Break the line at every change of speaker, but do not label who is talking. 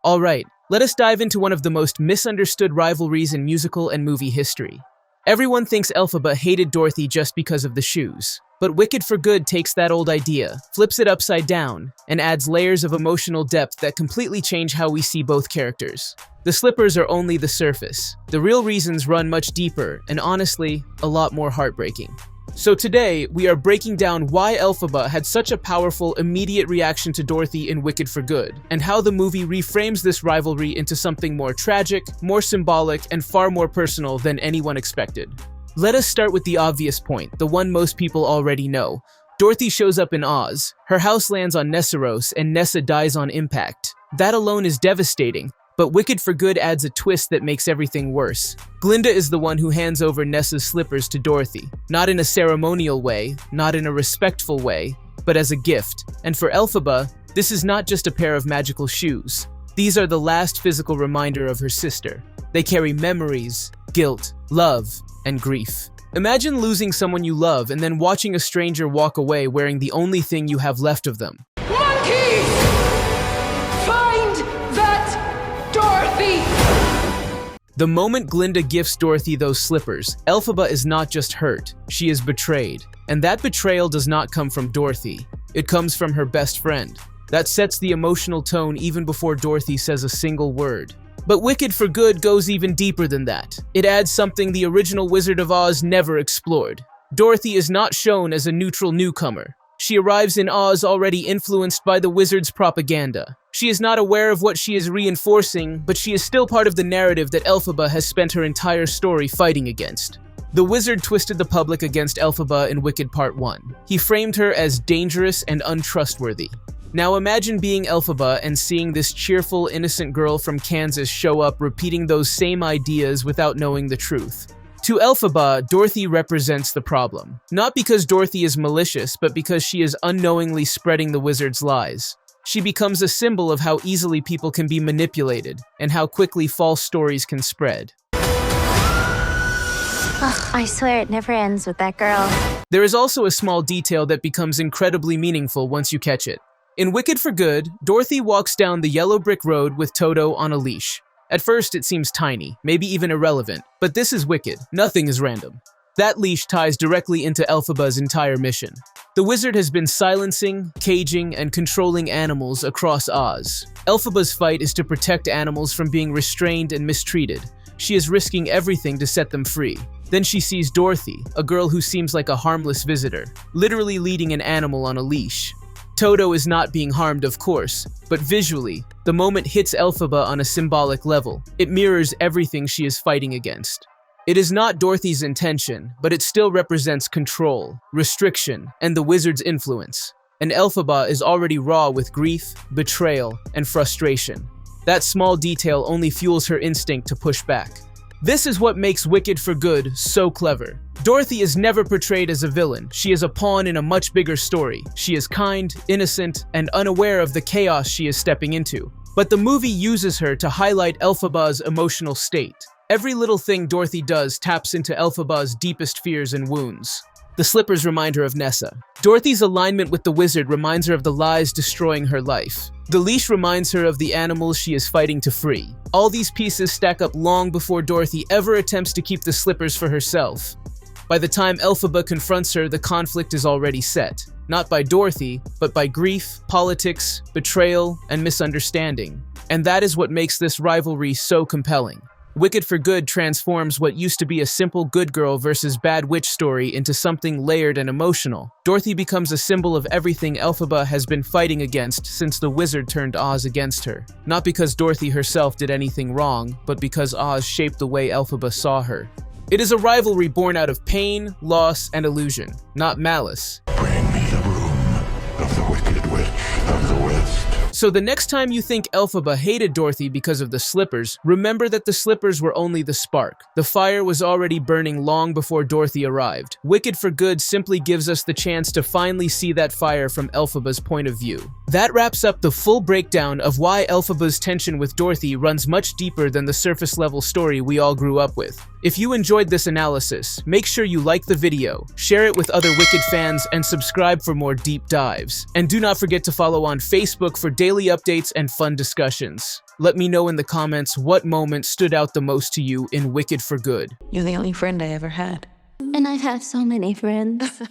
Alright, let us dive into one of the most misunderstood rivalries in musical and movie history. Everyone thinks Elphaba hated Dorothy just because of the shoes. But Wicked for Good takes that old idea, flips it upside down, and adds layers of emotional depth that completely change how we see both characters. The slippers are only the surface. The real reasons run much deeper, and honestly, a lot more heartbreaking. So today, we are breaking down why Elphaba had such a powerful, immediate reaction to Dorothy in Wicked for Good, and how the movie reframes this rivalry into something more tragic, more symbolic, and far more personal than anyone expected. Let us start with the obvious point, the one most people already know. Dorothy shows up in Oz, her house lands on Nessarose, and Nessa dies on impact. That alone is devastating, but Wicked for Good adds a twist that makes everything worse. Glinda is the one who hands over Nessa's slippers to Dorothy, not in a ceremonial way, not in a respectful way, but as a gift. And for Elphaba, this is not just a pair of magical shoes. These are the last physical reminder of her sister. They carry memories, guilt, love, and grief. Imagine losing someone you love and then watching a stranger walk away wearing the only thing you have left of them.
Monkey! Find that Dorothy!
The moment Glinda gifts Dorothy those slippers, Elphaba is not just hurt, she is betrayed. And that betrayal does not come from Dorothy. It comes from her best friend. That sets the emotional tone even before Dorothy says a single word. But Wicked for Good goes even deeper than that. It adds something the original Wizard of Oz never explored. Dorothy is not shown as a neutral newcomer. She arrives in Oz already influenced by the wizard's propaganda. She is not aware of what she is reinforcing, but she is still part of the narrative that Elphaba has spent her entire story fighting against. The wizard twisted the public against Elphaba in Wicked Part 1. He framed her as dangerous and untrustworthy. Now imagine being Elphaba and seeing this cheerful, innocent girl from Kansas show up repeating those same ideas without knowing the truth. To Elphaba, Dorothy represents the problem. Not because Dorothy is malicious, but because she is unknowingly spreading the wizard's lies. She becomes a symbol of how easily people can be manipulated, and how quickly false stories can spread.
Ugh, I swear it never ends with that girl.
There is also a small detail that becomes incredibly meaningful once you catch it. In Wicked for Good, Dorothy walks down the yellow brick road with Toto on a leash. At first, it seems tiny, maybe even irrelevant, but this is Wicked. Nothing is random. That leash ties directly into Elphaba's entire mission. The wizard has been silencing, caging, and controlling animals across Oz. Elphaba's fight is to protect animals from being restrained and mistreated. She is risking everything to set them free. Then she sees Dorothy, a girl who seems like a harmless visitor, literally leading an animal on a leash. Toto is not being harmed, of course, but visually, the moment hits Elphaba on a symbolic level. It mirrors everything she is fighting against. It is not Dorothy's intention, but it still represents control, restriction, and the wizard's influence. And Elphaba is already raw with grief, betrayal, and frustration. That small detail only fuels her instinct to push back. This is what makes Wicked for Good so clever. Dorothy is never portrayed as a villain. She is a pawn in a much bigger story. She is kind, innocent, and unaware of the chaos she is stepping into. But the movie uses her to highlight Elphaba's emotional state. Every little thing Dorothy does taps into Elphaba's deepest fears and wounds. The slippers remind her of Nessa. Dorothy's alignment with the wizard reminds her of the lies destroying her life. The leash reminds her of the animals she is fighting to free. All these pieces stack up long before Dorothy ever attempts to keep the slippers for herself. By the time Elphaba confronts her, the conflict is already set. Not by Dorothy, but by grief, politics, betrayal, and misunderstanding. And that is what makes this rivalry so compelling. Wicked for Good transforms what used to be a simple good girl versus bad witch story into something layered and emotional. Dorothy becomes a symbol of everything Elphaba has been fighting against since the wizard turned Oz against her. Not because Dorothy herself did anything wrong, but because Oz shaped the way Elphaba saw her. It is a rivalry born out of pain, loss, and illusion, not malice.
Bring me the room of the Wicked Witch of the West.
So the next time you think Elphaba hated Dorothy because of the slippers, remember that the slippers were only the spark. The fire was already burning long before Dorothy arrived. Wicked for Good simply gives us the chance to finally see that fire from Elphaba's point of view. That wraps up the full breakdown of why Elphaba's tension with Dorothy runs much deeper than the surface-level story we all grew up with. If you enjoyed this analysis, make sure you like the video, share it with other Wicked fans, and subscribe for more deep dives. And do not forget to follow on Facebook for daily updates and fun discussions. Let me know in the comments what moment stood out the most to you in Wicked for Good.
You're the only friend I ever had.
And I've had so many friends.